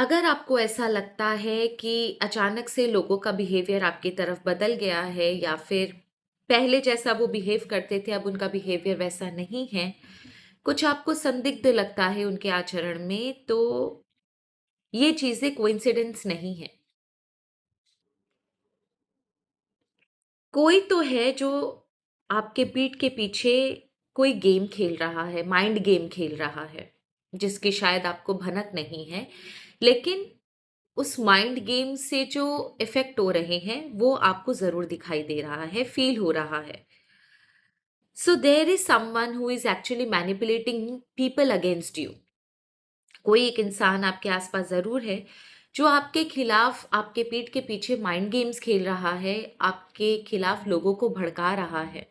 अगर आपको ऐसा लगता है कि अचानक से लोगों का बिहेवियर आपकी तरफ बदल गया है या फिर पहले जैसा वो बिहेव करते थे अब उनका बिहेवियर वैसा नहीं है, कुछ आपको संदिग्ध लगता है उनके आचरण में, तो ये चीज़ें कोइंसिडेंस नहीं है। कोई तो है जो आपके पीठ के पीछे कोई गेम खेल रहा है, माइंड गेम खेल रहा है, जिसकी शायद आपको भनक नहीं है। लेकिन उस माइंड गेम से जो इफ़ेक्ट हो रहे हैं, वो आपको ज़रूर दिखाई दे रहा है, फ़ील हो रहा है। So there is someone who is actually manipulating people against you. कोई एक इंसान आपके आस-पास ज़रूर है, जो आपके खिलाफ, आपके पीठ के पीछे माइंड गेम्स खेल रहा है, आपके खिलाफ लोगों को भड़का रहा है।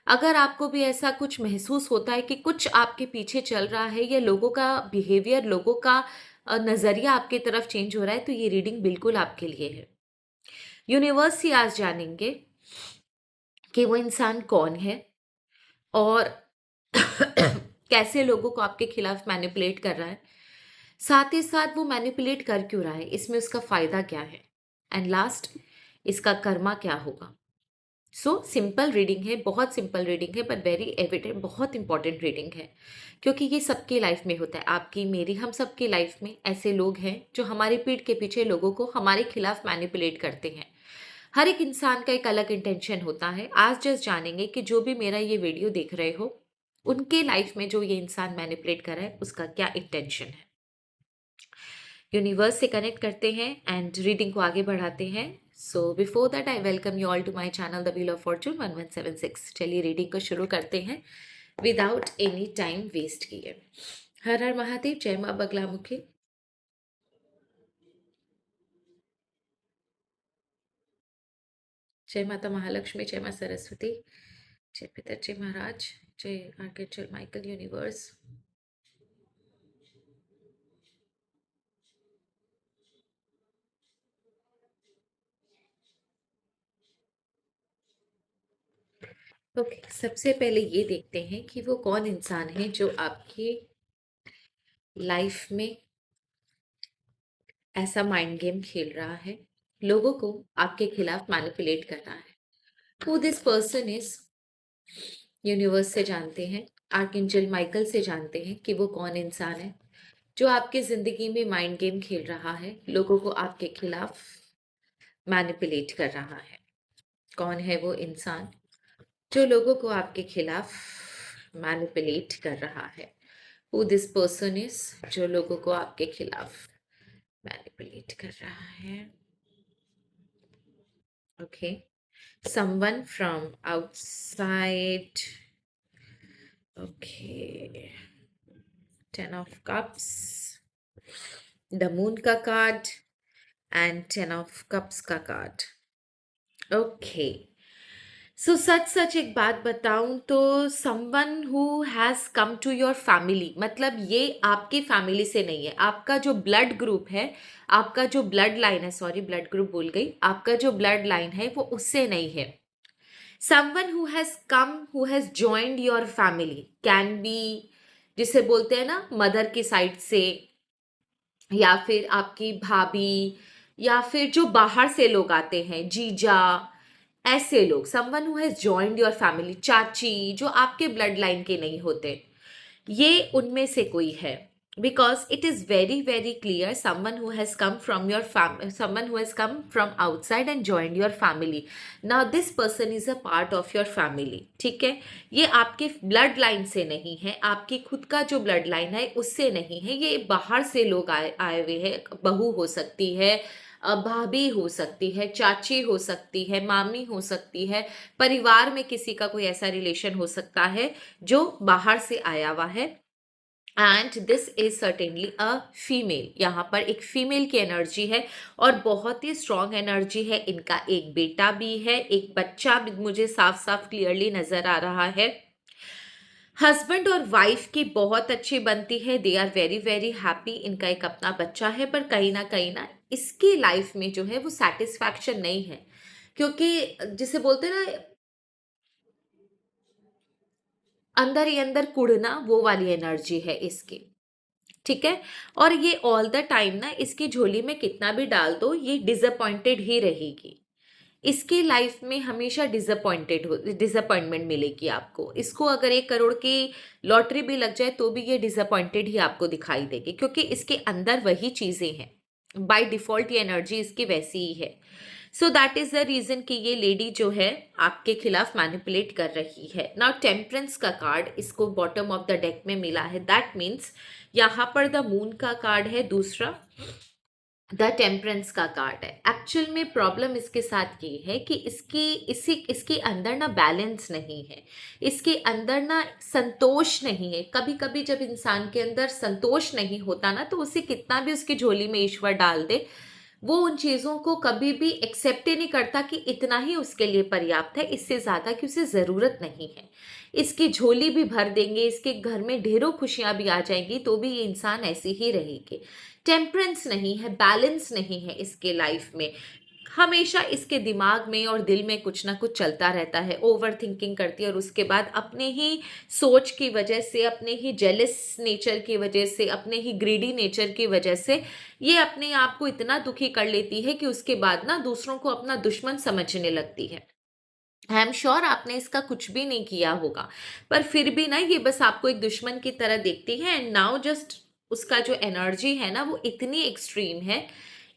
अगर आपको भी ऐसा कुछ महसूस होता है कि कुछ आपके पीछे चल रहा है या लोगों का बिहेवियर, लोगों का नज़रिया आपकी तरफ चेंज हो रहा है, तो ये रीडिंग बिल्कुल आपके लिए है। यूनिवर्स ही आज जानेंगे कि वो इंसान कौन है और कैसे लोगों को आपके खिलाफ मैनिपुलेट कर रहा है। साथ ही साथ वो मैनिपुलेट कर क्यों रहा है, इसमें उसका फ़ायदा क्या है एंड लास्ट इसका कर्मा क्या होगा। सो सिंपल रीडिंग है, बहुत सिंपल रीडिंग है, बट वेरी एविडेंट, बहुत इंपॉर्टेंट रीडिंग है, क्योंकि ये सबकी लाइफ में होता है। आपकी, मेरी, हम सबकी लाइफ में ऐसे लोग हैं जो हमारी पीठ के पीछे लोगों को हमारे खिलाफ मैनिपुलेट करते हैं। हर एक इंसान का एक अलग इंटेंशन होता है। आज जस्ट जानेंगे कि जो भी मेरा ये वीडियो देख रहे हो, उनके लाइफ में जो ये इंसान मैनिपुलेट कर रहा है, उसका क्या इंटेंशन है। यूनिवर्स से कनेक्ट करते हैं एंड रीडिंग को आगे बढ़ाते हैं। So before that I welcome you all to my channel the wheel of fortune 1176। चलिए रीडिंग को शुरू करते हैं विदाउट एनी टाइम वेस्ट किए। हर हर महादेव, जय माँ बगलामुखी। जय माता महालक्ष्मी, जय माँ सरस्वती, जय पिताजी महाराज, जय आर्कएंजल माइकल, यूनिवर्स। ओके, सबसे पहले ये देखते हैं कि वो कौन इंसान है जो आपकी लाइफ में ऐसा माइंड गेम खेल रहा है, लोगों को आपके खिलाफ मैनिपुलेट कर रहा है। Who this person is, universe से जानते हैं, आर्कएंजल माइकल से जानते हैं कि वो कौन इंसान है जो आपकी जिंदगी में माइंड गेम खेल रहा है, लोगों को आपके खिलाफ मैनिपुलेट कर रहा है। कौन है वो इंसान जो लोगों को आपके खिलाफ मैनिपुलेट कर रहा है। हु दिस पर्सन इज, जो लोगों को आपके खिलाफ मैनिपुलेट कर रहा है। Okay, someone from outside. Okay, 10 of cups, the moon का कार्ड एंड 10 of cups का कार्ड। ओके, सो सच सच एक बात बताऊं तो someone who has come to your family, मतलब ये आपकी फैमिली से नहीं है, आपका जो ब्लड ग्रुप है, आपका जो ब्लड लाइन है, सॉरी ब्लड ग्रुप बोल गई, आपका जो ब्लड लाइन है वो उससे नहीं है। someone who has come, who has joined your family, can be, जिसे बोलते हैं ना मदर की साइड से, या फिर आपकी भाभी, या फिर जो बाहर से लोग आते हैं, जीजा, ऐसे लोग। someone who has joined your family, चाची, जो आपके ब्लड लाइन के नहीं होते, ये उनमें से कोई है। Because it is very very clear, someone who has come from your someone who has come from outside and joined your family. Now this person is a part of your family, ठीक है। ये आपके blood line से नहीं है, आपकी खुद का जो ब्लड लाइन है उससे नहीं है, ये बाहर से लोग आए हुए हैं। बहू हो सकती है, भाभी हो सकती है, चाची हो सकती है, मामी हो सकती है, परिवार में किसी का कोई ऐसा रिलेशन हो सकता है जो बाहर से आया हुआ है। And this is certainly a female, यहाँ पर एक फीमेल की एनर्जी है और बहुत ही स्ट्रॉन्ग एनर्जी है। इनका एक बेटा भी है, एक बच्चा भी मुझे साफ साफ क्लियरली नजर आ रहा है। हस्बैंड और वाइफ की बहुत अच्छी बनती है, they are very very happy, इनका एक अपना बच्चा है, पर कहीं ना इसकी लाइफ में जो है वो सेटिस्फैक्शन नहीं है, क्योंकि जिसे बोलते हैं ना अंदर ही अंदर कुढ़ना, वो वाली एनर्जी है इसकी। ठीक है। और ये ऑल द टाइम ना इसकी झोली में कितना भी डाल दो ये डिसअपॉइंटेड ही रहेगी। इसकी लाइफ में हमेशा डिसअपॉइंटमेंट मिलेगी आपको। इसको अगर 1 करोड़ की लॉटरी भी लग जाए तो भी ये डिसअपॉइंटेड ही आपको दिखाई देगी, क्योंकि इसके अंदर वही चीजें हैं। बाय डिफॉल्ट ये एनर्जी इसकी वैसी ही है। So that is the reason कि ये लेडी जो है आपके खिलाफ मैनिपुलेट कर रही है। नाउ टेम्परेंस का कार्ड इसको बॉटम ऑफ द डेक में मिला है। दैट मीन्स यहाँ पर द मून का कार्ड है, दूसरा द टेम्परेंस का कार्ड है। एक्चुअल में प्रॉब्लम इसके साथ ये है कि इसके अंदर ना बैलेंस नहीं है, इसके अंदर ना संतोष नहीं है। कभी कभी जब इंसान के अंदर संतोष नहीं होता ना, तो उसे कितना भी उसकी झोली में ईश्वर डाल दे, वो उन चीज़ों को कभी भी एक्सेप्ट ही नहीं करता कि इतना ही उसके लिए पर्याप्त है, इससे ज़्यादा की उसे ज़रूरत नहीं है। इसकी झोली भी भर देंगे, इसके घर में ढेरों खुशियां भी आ जाएंगी, तो भी ये इंसान ऐसे ही रहेगी। टेम्परेंस नहीं है, बैलेंस नहीं है इसके लाइफ में। हमेशा इसके दिमाग में और दिल में कुछ ना कुछ चलता रहता है, ओवर थिंकिंग करती है, और उसके बाद अपने ही सोच की वजह से, अपने ही जेलस नेचर की वजह से, अपने ही ग्रीडी नेचर की वजह से ये अपने आप को इतना दुखी कर लेती है कि उसके बाद ना दूसरों को अपना दुश्मन समझने लगती है। आई एम श्योर आपने इसका कुछ भी नहीं किया होगा, पर फिर भी ना ये बस आपको एक दुश्मन की तरह देखती है। एंड नाउ जस्ट उसका जो एनर्जी है ना वो इतनी एक्सट्रीम है,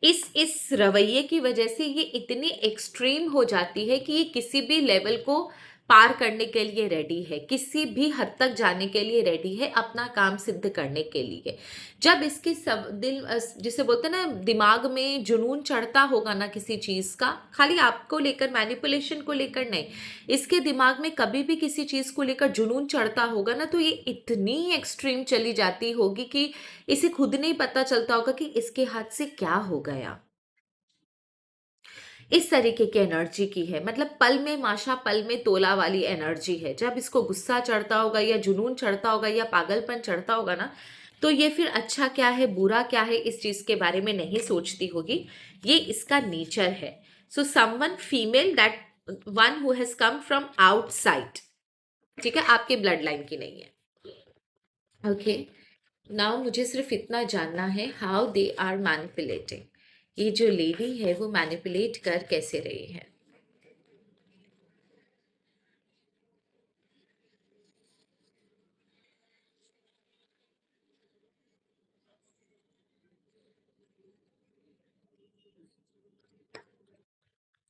इस रवैये की वजह से ये इतनी एक्सट्रीम हो जाती है कि ये किसी भी लेवल को पार करने के लिए रेडी है, किसी भी हद तक जाने के लिए रेडी है, अपना काम सिद्ध करने के लिए। जब इसके सब दिल जिसे बोलते हैं ना, दिमाग में जुनून चढ़ता होगा ना किसी चीज का, खाली आपको लेकर, मैनिपुलेशन को लेकर नहीं, इसके दिमाग में कभी भी किसी चीज को लेकर जुनून चढ़ता होगा ना, तो ये इतनी एक्सट्रीम चली जाती होगी कि इसे खुद नहीं पता चलता होगा कि इसके हाथ से क्या हो गया। इस तरीके की एनर्जी की है, मतलब पल में माशा पल में तोला वाली एनर्जी है। जब इसको गुस्सा चढ़ता होगा या जुनून चढ़ता होगा या पागलपन चढ़ता होगा ना, तो ये फिर अच्छा क्या है बुरा क्या है इस चीज के बारे में नहीं सोचती होगी। ये इसका नेचर है। So someone female, that one who has come from outside, ठीक है, आपके ब्लड लाइन की नहीं है। ओके, नाउ मुझे सिर्फ इतना जानना है, हाउ दे आर मैनिपुलेटिंग। ये जो लेडी है वो मैनिपुलेट कर कैसे रही है।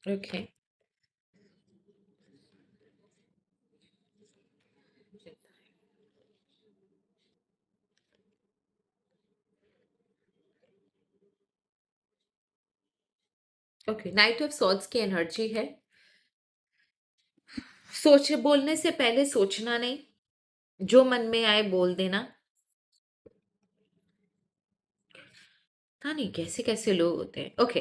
Okay. Okay, night of swords की एनर्जी है। बोलने से पहले सोचना नहीं, जो मन में आए बोल देना। हाँ, नहीं, कैसे कैसे लोग होते हैं। ओके,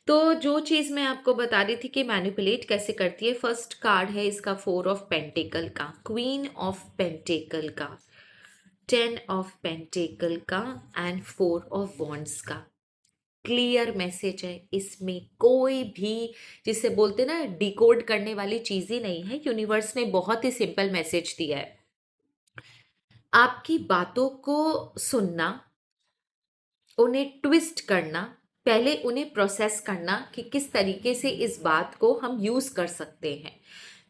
तो जो चीज मैं आपको बता रही थी कि मैनिपुलेट कैसे करती है, फर्स्ट कार्ड है इसका 4 ऑफ पेंटिकल का, क्वीन ऑफ पेंटिकल का, 10 ऑफ पेंटिकल का, एंड 4 ऑफ वॉन्ड्स का। क्लियर मैसेज है इसमें, कोई भी जिसे बोलते ना डिकोड करने वाली चीज ही नहीं है। यूनिवर्स ने बहुत ही सिंपल मैसेज दिया है। आपकी बातों को सुनना, उन्हें ट्विस्ट करना, पहले उन्हें प्रोसेस करना कि किस तरीके से इस बात को हम यूज कर सकते हैं।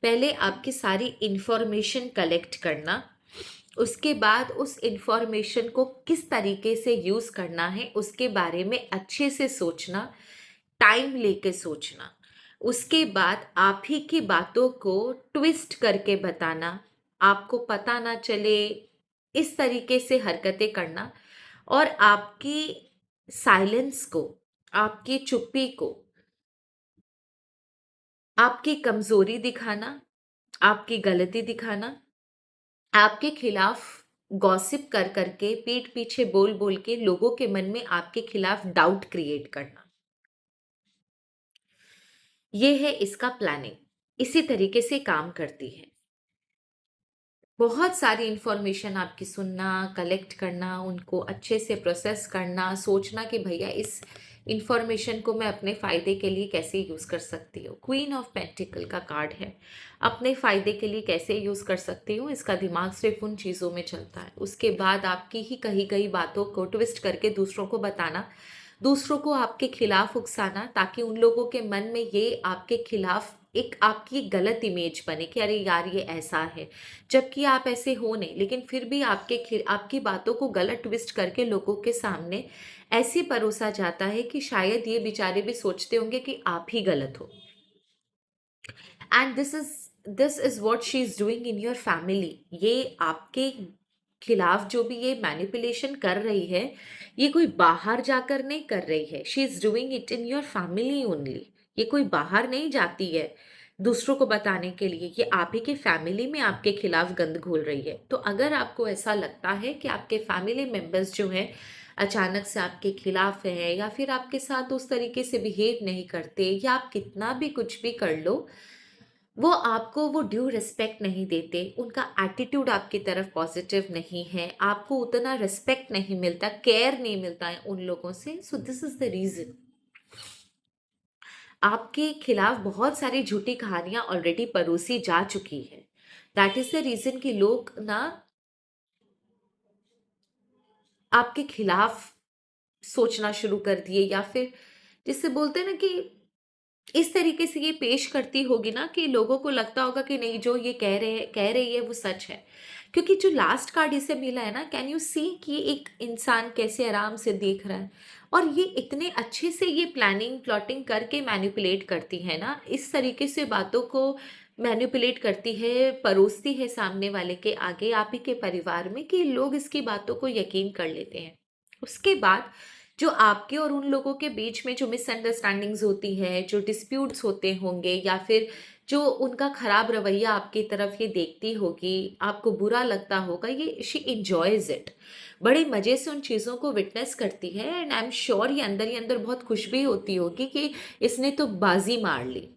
पहले आपकी सारी इंफॉर्मेशन कलेक्ट करना, उसके बाद उस इंफॉर्मेशन को किस तरीके से यूज करना है उसके बारे में अच्छे से सोचना, टाइम लेके सोचना। उसके बाद आप ही की बातों को ट्विस्ट करके बताना, आपको पता ना चले इस तरीके से हरकतें करना, और आपकी साइलेंस को, आपकी चुप्पी को, आपकी कमजोरी दिखाना, आपकी गलती दिखाना, आपके खिलाफ गॉसिप कर करके, पीठ पीछे बोल बोल के लोगों के मन में आपके खिलाफ डाउट क्रिएट करना, ये है इसका प्लानिंग। इसी तरीके से काम करती है। बहुत सारी इंफॉर्मेशन आपकी सुनना, कलेक्ट करना, उनको अच्छे से प्रोसेस करना, सोचना कि भैया इस इंफॉर्मेशन को मैं अपने फ़ायदे के लिए कैसे यूज़ कर सकती हूँ। क्वीन ऑफ पेंटिकल का कार्ड है, अपने फ़ायदे के लिए कैसे यूज़ कर सकती हूँ, इसका दिमाग सिर्फ उन चीज़ों में चलता है। उसके बाद आपकी ही कही गई बातों को ट्विस्ट करके दूसरों को बताना, दूसरों को आपके खिलाफ उकसाना, ताकि उन लोगों के मन में ये आपके खिलाफ एक आपकी गलत इमेज बने कि अरे यार ये ऐसा है, जबकि आप ऐसे हो नहीं, लेकिन फिर भी आपकी बातों को गलत ट्विस्ट करके लोगों के सामने ऐसे परोसा जाता है कि शायद ये बेचारे भी सोचते होंगे कि आप ही गलत हो। And this is what she is doing in your family. ये आपके खिलाफ जो भी ये मैनिपुलेशन कर रही है, ये कोई बाहर जाकर नहीं कर रही है, she is doing it in your family only. ये कोई बाहर नहीं जाती है दूसरों को बताने के लिए, ये आप ही के फैमिली में आपके खिलाफ गंद घोल रही है। तो अगर आपको ऐसा लगता है कि आपके फैमिली मेंबर्स जो हैं अचानक से आपके खिलाफ हैं, या फिर आपके साथ उस तरीके से बिहेव नहीं करते, या आप कितना भी कुछ भी कर लो, वो आपको वो ड्यू रिस्पेक्ट नहीं देते, उनका एटीट्यूड आपकी तरफ पॉजिटिव नहीं है, आपको उतना रिस्पेक्ट नहीं मिलता, केयर नहीं मिलता है उन लोगों से, so this is the reason आपके खिलाफ बहुत सारी झूठी कहानियां ऑलरेडी परोसी जा चुकी है। दैट इज द रीजन कि लोग ना आपके खिलाफ सोचना शुरू कर दिए, या फिर जिससे बोलते हैं ना कि इस तरीके से ये पेश करती होगी ना कि लोगों को लगता होगा कि नहीं, जो ये कह रही है वो सच है। क्योंकि जो लास्ट कार्ड इसे मिला है ना, कैन यू सी कि एक इंसान कैसे आराम से देख रहा है, और ये इतने अच्छे से ये प्लानिंग प्लॉटिंग करके मैनिपुलेट करती है ना, इस तरीके से बातों को मैनिपुलेट करती है, परोसती है सामने वाले के आगे, आप ही के परिवार में, कि लोग इसकी बातों को यकीन कर लेते हैं। उसके बाद जो आपके और उन लोगों के बीच में जो मिसअंडरस्टैंडिंग्स होती है, जो डिस्प्यूट्स होते होंगे, या फिर जो उनका खराब रवैया आपकी तरफ ये देखती होगी, आपको बुरा लगता होगा, ये शी एंजॉयज इट, बड़े मजे से उन चीज़ों को विटनेस करती है। एंड आई एम श्योर ये अंदर ही अंदर बहुत खुश भी होती होगी कि इसने तो बाजी मार ली।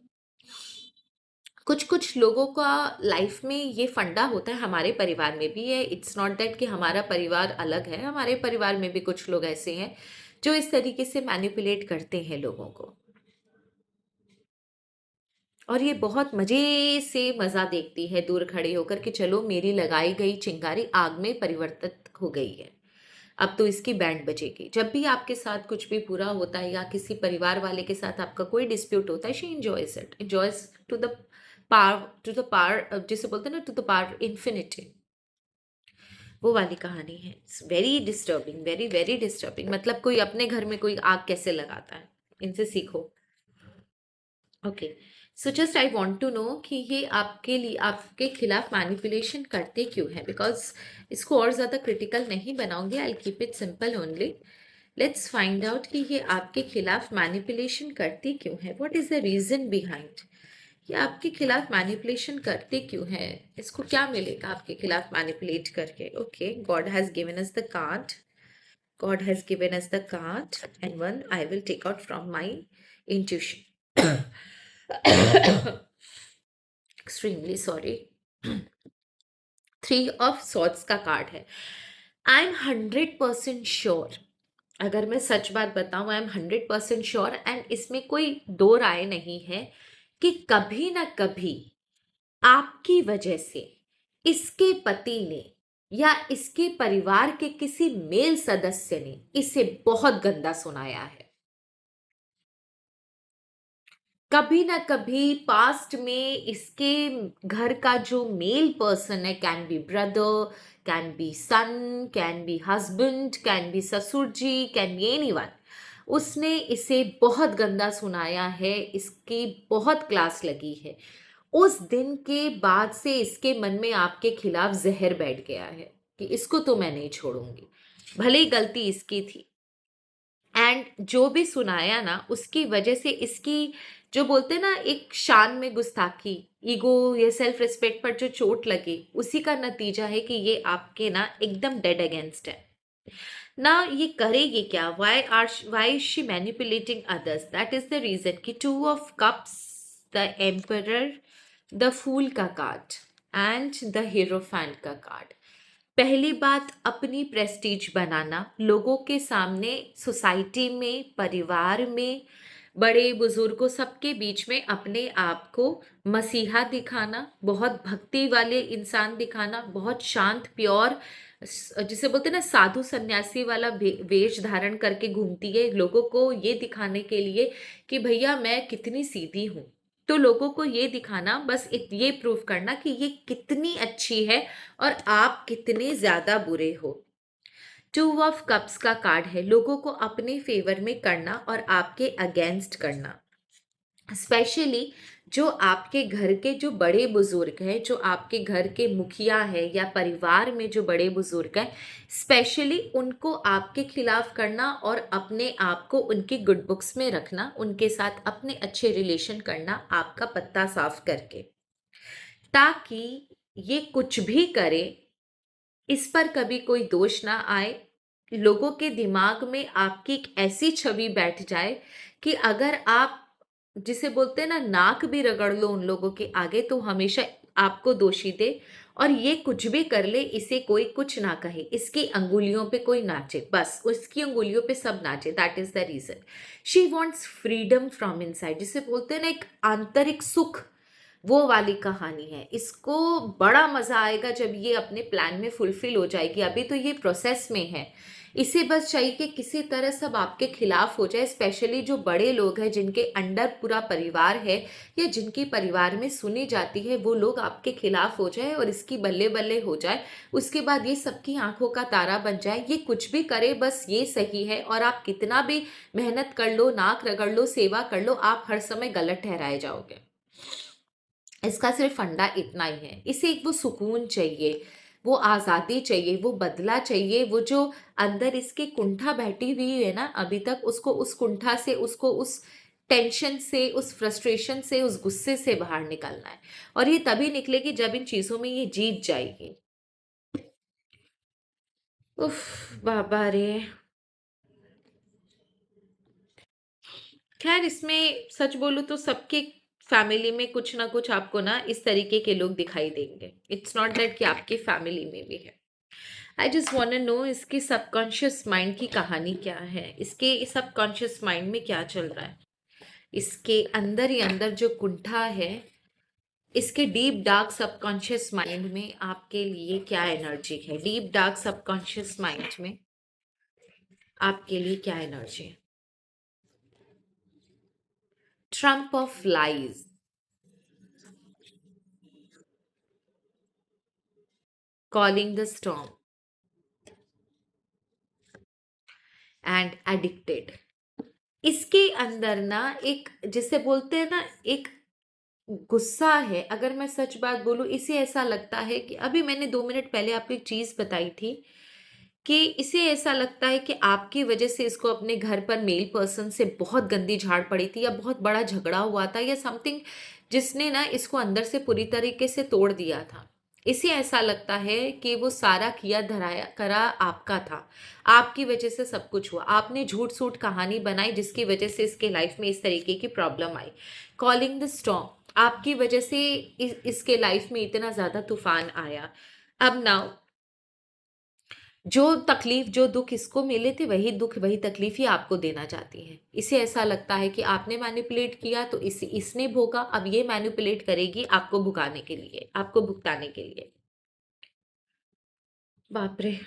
कुछ कुछ लोगों का लाइफ में ये फंडा होता है, हमारे परिवार में भी है, इट्स नॉट दैट कि हमारा परिवार अलग है, हमारे परिवार में भी कुछ लोग ऐसे हैं जो इस तरीके से मैनिपुलेट करते हैं लोगों को, और ये बहुत मजे से मजा देखती है दूर खड़े होकर कि चलो मेरी लगाई गई चिंगारी आग में परिवर्तित हो गई है, अब तो इसकी बैंड बजेगी। जब भी आपके साथ कुछ भी बुरा होता है, या किसी परिवार वाले के साथ आपका कोई डिस्प्यूट होता है, she enjoys it, enjoys to the power, जिसे बोलते हैं ना, टू द पावर इन्फिनिटी। वो वाली कहानी है। It's very disturbing, very very disturbing. मतलब कोई अपने घर में कोई आग कैसे लगाता है, इनसे सीखो। Okay, so just I want to know कि ये आपके लिए आपके खिलाफ मैनिपुलेशन करते क्यों है, बिकॉज इसको और ज़्यादा क्रिटिकल नहीं बनाऊंगी, I keep it simple only. Let's find out कि ये आपके खिलाफ मैनिपुलेशन करती क्यों है, what is the reason behind. ये आपके खिलाफ मैनिपुलेशन करते क्यों है, इसको क्या मिलेगा आपके खिलाफ मैनिपुलेट करके। Okay, God has given us the card, God has given us the card, and one I will take out from my intuition. Extremely sorry. Three of swords का कार्ड है। आई एम 100% श्योर, अगर मैं सच बात बताऊं, I am 100% sure, and इसमें कोई दो राय नहीं है, कि कभी ना कभी आपकी वजह से इसके पति ने या इसके परिवार के किसी मेल सदस्य ने इसे बहुत गंदा सुनाया है। कभी ना कभी पास्ट में इसके घर का जो मेल पर्सन है, can be brother, can be son, can be husband, can be ससुर जी, कैन बी एनीवन, उसने इसे बहुत गंदा सुनाया है, इसकी बहुत क्लास लगी है। उस दिन के बाद से इसके मन में आपके खिलाफ जहर बैठ गया है कि इसको तो मैं नहीं छोड़ूंगी, भले ही गलती इसकी थी। एंड जो भी सुनाया ना, उसकी वजह से इसकी, जो बोलते हैं ना, एक शान में गुस्ताखी, ईगो या सेल्फ रिस्पेक्ट पर जो चोट लगी, उसी का नतीजा है कि ये आपके ना एकदम डेड अगेंस्ट है ना। ये करेगी क्या, why she manipulating others, that is the reason कि two of cups, the emperor, the fool का कार्ड, एंड द हीरोफैंट का कार्ड। पहली बात, अपनी प्रेस्टीज बनाना, लोगों के सामने, सोसाइटी में, परिवार में, बड़े बुजुर्गों सबके बीच में अपने आप को मसीहा दिखाना, बहुत भक्ति वाले इंसान दिखाना, बहुत शांत, प्योर, जिसे बोलते हैं ना साधु सन्यासी वाला वेश धारण करके घूमती है, लोगों को ये दिखाने के लिए कि भैया मैं कितनी सीधी हूँ। तो लोगों को ये दिखाना, बस ये प्रूव करना कि ये कितनी अच्छी है और आप कितने ज्यादा बुरे हो। टू ऑफ कप्स का कार्ड है लोगों को अपने फेवर में करना और आपके अगेंस्ट करना। स्पेशली जो आपके घर के जो बड़े बुजुर्ग हैं, जो आपके घर के मुखिया है या परिवार में जो बड़े बुजुर्ग हैं, स्पेशली उनको आपके खिलाफ करना और अपने आप को उनकी गुड बुक्स में रखना, उनके साथ अपने अच्छे रिलेशन करना आपका पत्ता साफ करके, ताकि ये कुछ भी करे इस पर कभी कोई दोष ना आए। लोगों के दिमाग में आपकी एक ऐसी छवि बैठ जाए कि अगर आप, जिसे बोलते हैं ना, नाक भी रगड़ लो उन लोगों के आगे तो हमेशा आपको दोषी दे, और ये कुछ भी कर ले इसे कोई कुछ ना कहे, इसकी अंगुलियों पे कोई नाचे, बस उसकी अंगुलियों पे सब नाचे। That is the reason she wants freedom from inside, जिसे बोलते हैं ना एक आंतरिक सुख, वो वाली कहानी है। इसको बड़ा मजा आएगा जब ये अपने प्लान में फुलफिल हो जाएगी, अभी तो ये प्रोसेस में है। इसे बस चाहिए कि किसी तरह सब आपके खिलाफ हो जाए, स्पेशली जो बड़े लोग हैं जिनके अंडर पूरा परिवार है या जिनकी परिवार में सुनी जाती है, वो लोग आपके खिलाफ हो जाए और इसकी बल्ले बल्ले हो जाए। उसके बाद ये सबकी आंखों का तारा बन जाए, ये कुछ भी करे बस ये सही है, और आप कितना भी मेहनत कर लो, नाक रगड़ लो, सेवा कर लो, आप हर समय गलत ठहराए जाओगे। इसका सिर्फ फंडा इतना ही है, इसे एक वो सुकून चाहिए, वो आज़ादी चाहिए, वो बदला चाहिए, वो जो अंदर इसके कुंठा बैठी हुई है ना अभी तक, उसको उस कुंठा से, उसको उस टेंशन से, उस फ्रस्ट्रेशन से, उस गुस्से से बाहर निकलना है। और ये तभी निकलेगी जब इन चीज़ों में ये जीत जाएगी। उफ बाबा रे। खैर इसमें सच बोलूं तो सबके फैमिली में कुछ ना कुछ आपको ना इस तरीके के लोग दिखाई देंगे, इट्स नॉट दैट कि आपकी फैमिली में भी है। आई जस्ट वांट नो इसके सबकॉन्शियस माइंड की कहानी क्या है, इसके सबकॉन्शियस माइंड में क्या चल रहा है, इसके अंदर ही अंदर जो कुंठा है, इसके डीप डार्क सबकॉन्शियस माइंड में आपके लिए क्या एनर्जी है, डीप डार्क सबकॉन्शियस माइंड में आपके लिए क्या एनर्जी है। Trump of lies, calling the storm and addicted. इसके अंदर ना एक, जिसे बोलते हैं ना, एक गुस्सा है। अगर मैं सच बात बोलूं, इसे ऐसा लगता है कि अभी मैंने 2 मिनट पहले आपको एक चीज बताई थी कि इसे ऐसा लगता है कि आपकी वजह से इसको अपने घर पर मेल पर्सन से बहुत गंदी झाड़ पड़ी थी, या बहुत बड़ा झगड़ा हुआ था, या समथिंग जिसने ना इसको अंदर से पूरी तरीके से तोड़ दिया था। इसे ऐसा लगता है कि वो सारा किया धराया करा आपका था, आपकी वजह से सब कुछ हुआ, आपने झूठ सूठ कहानी बनाई जिसकी वजह से इसके लाइफ में इस तरीके की problem I. Calling the storm, आपकी वजह से इसके लाइफ में इतना ज्यादा तूफान आया। अब नाउ जो तकलीफ, जो दुख इसको मिले थे, वही दुख वही तकलीफ ही आपको देना चाहती है। इसे ऐसा लगता है कि आपने मैनिपुलेट किया तो इसने भोगा, अब ये मैनिपुलेट करेगी आपको भुगाने के लिए, आपको भुगताने के लिए। बाप रे।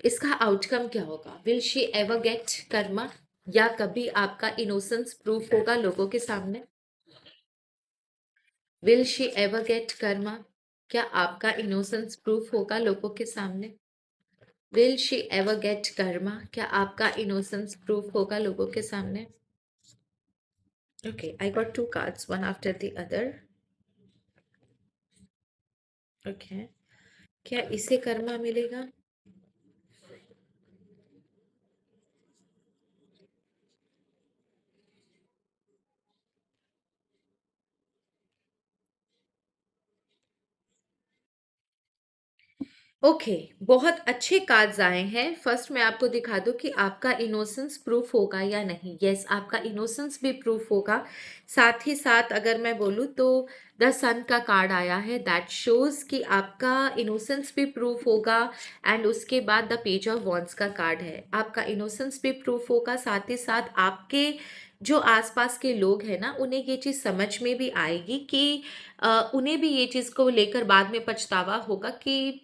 इसका आउटकम क्या होगा, will she ever get Karma, या कभी आपका इनोसेंस प्रूफ होगा लोगों के सामने। Will she ever get Karma, क्या आपका इनोसेंस प्रूफ होगा लोगों के सामने। Will she ever get Karma, क्या आपका इनोसेंस प्रूफ होगा लोगों के सामने। Okay, I got 2 cards one after the other. Okay, क्या इसे कर्मा मिलेगा। ओके, बहुत अच्छे कार्ड्स आए हैं। फर्स्ट मैं आपको दिखा दूं कि आपका इनोसेंस प्रूफ होगा या नहीं। यस, आपका इनोसेंस भी प्रूफ होगा। साथ ही साथ अगर मैं बोलूं तो द सन का कार्ड आया है, दैट शोज कि आपका इनोसेंस भी प्रूफ होगा। एंड उसके बाद द पेज ऑफ वॉन्ड्स का कार्ड है, आपका इनोसेंस भी प्रूफ होगा। साथ ही साथ आपके जो आसपास के लोग हैं ना, उन्हें ये चीज़ समझ में भी आएगी कि उन्हें भी ये चीज़ को लेकर बाद में पछतावा होगा कि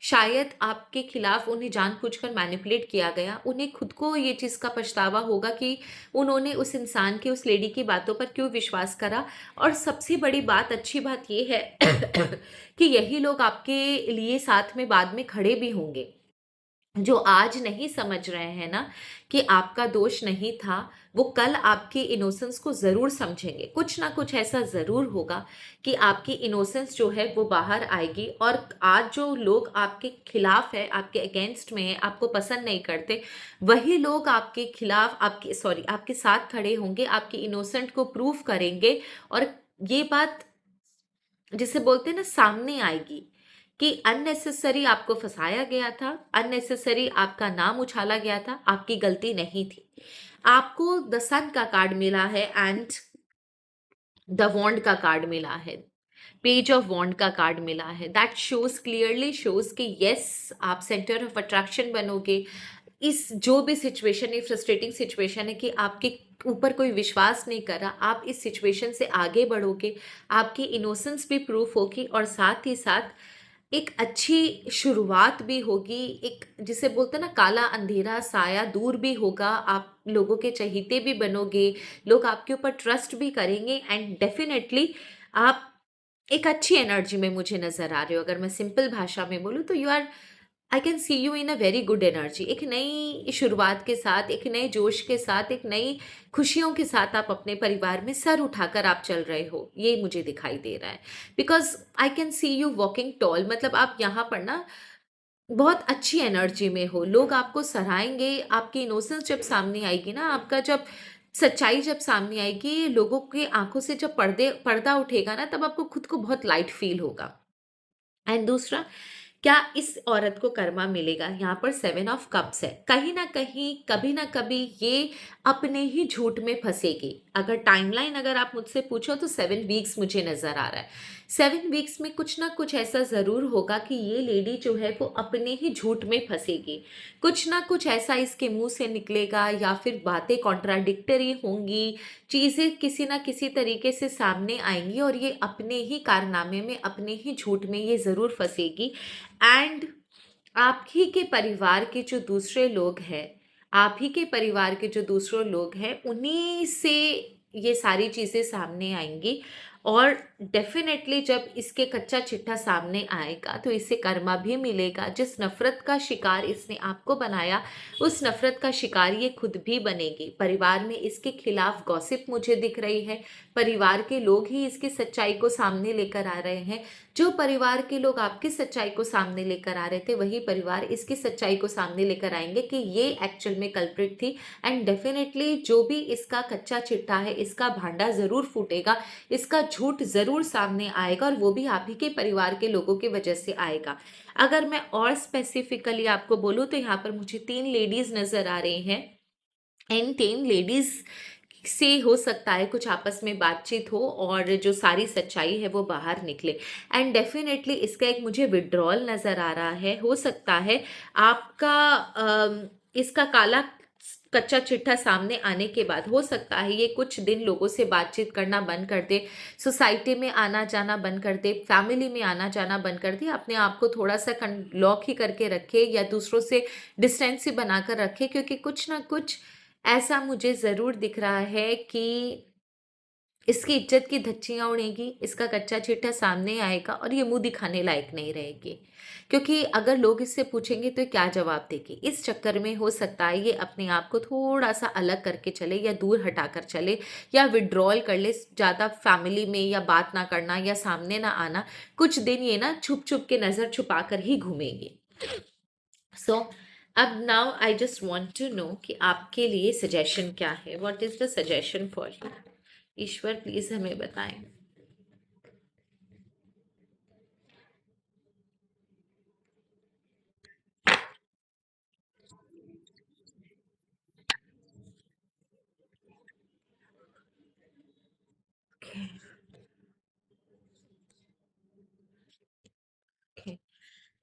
शायद आपके खिलाफ उन्हें जानबूझकर मैनिपुलेट किया गया। उन्हें खुद को ये चीज़ का पछतावा होगा कि उन्होंने उस इंसान की, उस लेडी की बातों पर क्यों विश्वास करा। और सबसे बड़ी बात, अच्छी बात ये है कि यही लोग आपके लिए साथ में बाद में खड़े भी होंगे। जो आज नहीं समझ रहे हैं ना कि आपका दोष नहीं था, वो कल आपकी इनोसेंस को ज़रूर समझेंगे। कुछ ना कुछ ऐसा ज़रूर होगा कि आपकी इनोसेंस जो है वो बाहर आएगी। और आज जो लोग आपके खिलाफ है, आपके अगेंस्ट में है, आपको पसंद नहीं करते, वही लोग आपके खिलाफ, आपके सॉरी आपके साथ खड़े होंगे, आपकी इनोसेंट को प्रूफ करेंगे। और ये बात जिसे बोलते हैं ना, सामने आएगी कि अननेसेसरी आपको फंसाया गया था, अननेसेसरी आपका नाम उछाला गया था, आपकी गलती नहीं थी। आपको द सन का कार्ड मिला है एंड द वॉन्ड का कार्ड मिला है, पेज ऑफ वॉन्ड का कार्ड मिला है। दैट शोज, क्लियरली शोज कि यस, आप सेंटर ऑफ अट्रैक्शन बनोगे। इस जो भी सिचुएशन है, फ्रस्ट्रेटिंग सिचुएशन है कि आपके ऊपर कोई विश्वास नहीं कर रहा, आप इस सिचुएशन से आगे बढ़ोगे। आपकी इनोसेंस भी प्रूफ होगी और साथ ही साथ एक अच्छी शुरुआत भी होगी। एक जिसे बोलते हैं ना, काला अंधेरा साया दूर भी होगा। आप लोगों के चहेते भी बनोगे, लोग आपके ऊपर ट्रस्ट भी करेंगे। एंड डेफिनेटली आप एक अच्छी एनर्जी में मुझे नज़र आ रहे हो। अगर मैं सिंपल भाषा में बोलूँ तो you are, I can see you in a very good energy. एक नई शुरुआत के साथ, एक नए जोश के साथ, एक नई खुशियों के साथ आप अपने परिवार में सर उठाकर आप चल रहे हो, ये मुझे दिखाई दे रहा है। Because I can see you walking tall, मतलब आप यहाँ पर ना बहुत अच्छी एनर्जी में हो। लोग आपको सराहेंगे, आपकी इनोसेंस जब सामने आएगी ना, आपका जब सच्चाई जब सामने आएगी, लोगों की आंखों से जब पर्दा उठेगा ना, तब आपको खुद को बहुत लाइट फील होगा। एंड दूसरा, क्या इस औरत को कर्मा मिलेगा? यहाँ पर सेवन ऑफ कप्स है। कहीं ना कहीं, कभी ना कभी ये अपने ही झूठ में फंसेगी। अगर टाइमलाइन अगर आप मुझसे पूछो तो 7 वीक्स मुझे नजर आ रहा है। 7 वीक्स में कुछ ना कुछ ऐसा जरूर होगा कि ये लेडी जो है वो अपने ही झूठ में फंसेगी। कुछ ना कुछ ऐसा इसके मुंह से निकलेगा या फिर बातें कॉन्ट्राडिक्टरी होंगी, चीजें किसी ना किसी तरीके से सामने आएंगी और ये अपने ही कारनामे में, अपने ही झूठ में ये जरूर फंसेगी। एंड आप ही के परिवार के जो दूसरे लोग हैं, आप ही के परिवार के जो दूसरे लोग हैं, उन्हीं से ये सारी चीज़ें सामने आएंगी। और डेफिनेटली जब इसके कच्चा चिट्ठा सामने आएगा तो इसे कर्मा भी मिलेगा। जिस नफरत का शिकार इसने आपको बनाया, उस नफरत का शिकार ये खुद भी बनेगी। परिवार में इसके खिलाफ गॉसिप मुझे दिख रही है। परिवार के लोग ही इसकी सच्चाई को सामने लेकर आ रहे हैं। जो परिवार के लोग आपकी सच्चाई को सामने लेकर आ रहे थे, वही परिवार इसकी सच्चाई को सामने लेकर आएंगे कि ये एक्चुअल में कल्प्रिट थी। एंड डेफिनेटली जो भी इसका कच्चा चिट्ठा है, इसका भांडा जरूर फूटेगा, इसका झूठ जरूर सामने आएगा और वो भी आप ही के परिवार के लोगों की वजह से आएगा। अगर मैं और स्पेसिफिकली आपको बोलूँ तो यहाँ पर मुझे 3 लेडीज नजर आ रही हैं। इन 3 लेडीज से हो सकता है कुछ आपस में बातचीत हो और जो सारी सच्चाई है वो बाहर निकले। एंड डेफिनेटली इसका एक मुझे विड्रॉल नज़र आ रहा है। हो सकता है आपका इसका काला कच्चा चिट्ठा सामने आने के बाद हो सकता है ये कुछ दिन लोगों से बातचीत करना बंद कर दे, सोसाइटी में आना जाना बंद कर दे, फैमिली में आना जाना बंद कर दे, अपने आप को थोड़ा सा लॉक ही करके रखे या दूसरों से डिस्टेंस ही बनाकर रखे। क्योंकि कुछ ना कुछ ऐसा मुझे ज़रूर दिख रहा है कि इसकी इज्जत की धज्जियां उड़ेगी, इसका कच्चा चिट्ठा सामने आएगा और ये मुंह दिखाने लायक नहीं रहेगी। क्योंकि अगर लोग इससे पूछेंगे तो ये क्या जवाब देगी। इस चक्कर में हो सकता है ये अपने आप को थोड़ा सा अलग करके चले या दूर हटाकर चले या विड्रॉल कर ले, ज़्यादा फैमिली में या बात ना करना या सामने ना आना। कुछ दिन ये ना छुप छुप के नज़र छुपा कर ही घूमेंगी। सो अब now I just want to know कि आपके लिए सजेशन क्या है। What is the suggestion for you? ईश्वर प्लीज हमें बताएं।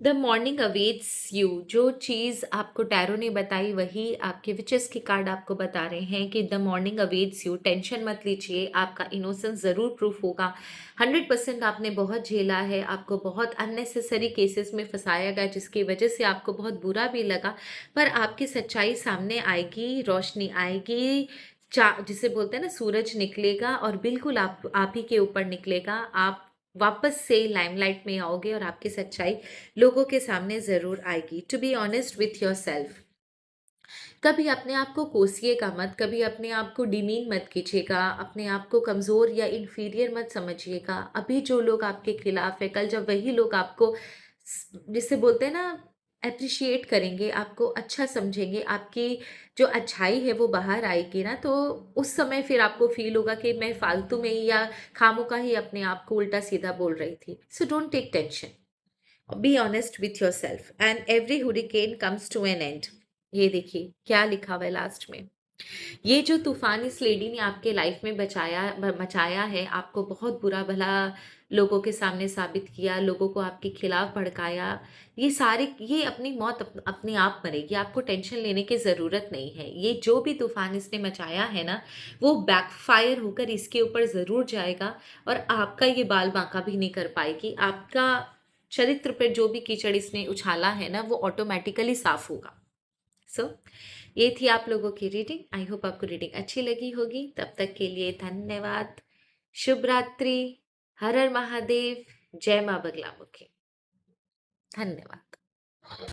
The morning awaits you. जो चीज़ आपको टैरो ने बताई वही आपके विचेस के कार्ड आपको बता रहे हैं कि the morning awaits you. Tension मत लीजिए, आपका इनोसेंस ज़रूर प्रूफ होगा। 100% आपने बहुत झेला है, आपको बहुत अननेसेसरी केसेस में फंसाया गया जिसकी वजह से आपको बहुत बुरा भी लगा, पर आपकी सच्चाई सामने आएगी, रोशनी आएगी। चा जिसे बोलते हैं ना, सूरज निकलेगा और बिल्कुल आप ही के ऊपर निकलेगा। आप वापस से लाइमलाइट में आओगे और आपकी सच्चाई लोगों के सामने ज़रूर आएगी। To be honest with yourself, कभी अपने आप को कोसिएगा मत, कभी अपने आप को डिमीन मत कीजिएगा, अपने आप को कमज़ोर या इन्फीरियर मत समझिएगा। अभी जो लोग आपके खिलाफ है, कल जब वही लोग आपको जिसे बोलते हैं ना अप्रिशिएट करेंगे, आपको अच्छा समझेंगे, आपकी जो अच्छाई है वो बाहर आएगी ना, तो उस समय फिर आपको फील होगा कि मैं फालतू में ही या खामोका ही अपने आप को उल्टा सीधा बोल रही थी। So don't take tension, be honest with yourself and every hurricane comes to an end. ये देखिए क्या लिखा हुआ है लास्ट में। ये जो तूफान इस लेडी ने आपके लाइफ में मचाया है, आपको बहुत बुरा भला लोगों के सामने साबित किया, लोगों को आपके खिलाफ भड़काया, ये अपनी मौत अपने आप मरेगी, आपको टेंशन लेने की ज़रूरत नहीं है। ये जो भी तूफान इसने मचाया है ना, वो बैकफायर होकर इसके ऊपर ज़रूर जाएगा और आपका ये बाल बांका भी नहीं कर पाएगी। आपका चरित्र पर जो भी कीचड़ इसने उछाला है ना, वो ऑटोमेटिकली साफ होगा। सो ये थी आप लोगों की रीडिंग। आई होप आपको रीडिंग अच्छी लगी होगी। तब तक के लिए धन्यवाद। शुभ रात्रि। हर हर महादेव। जय मां बगलामुखी। धन्यवाद।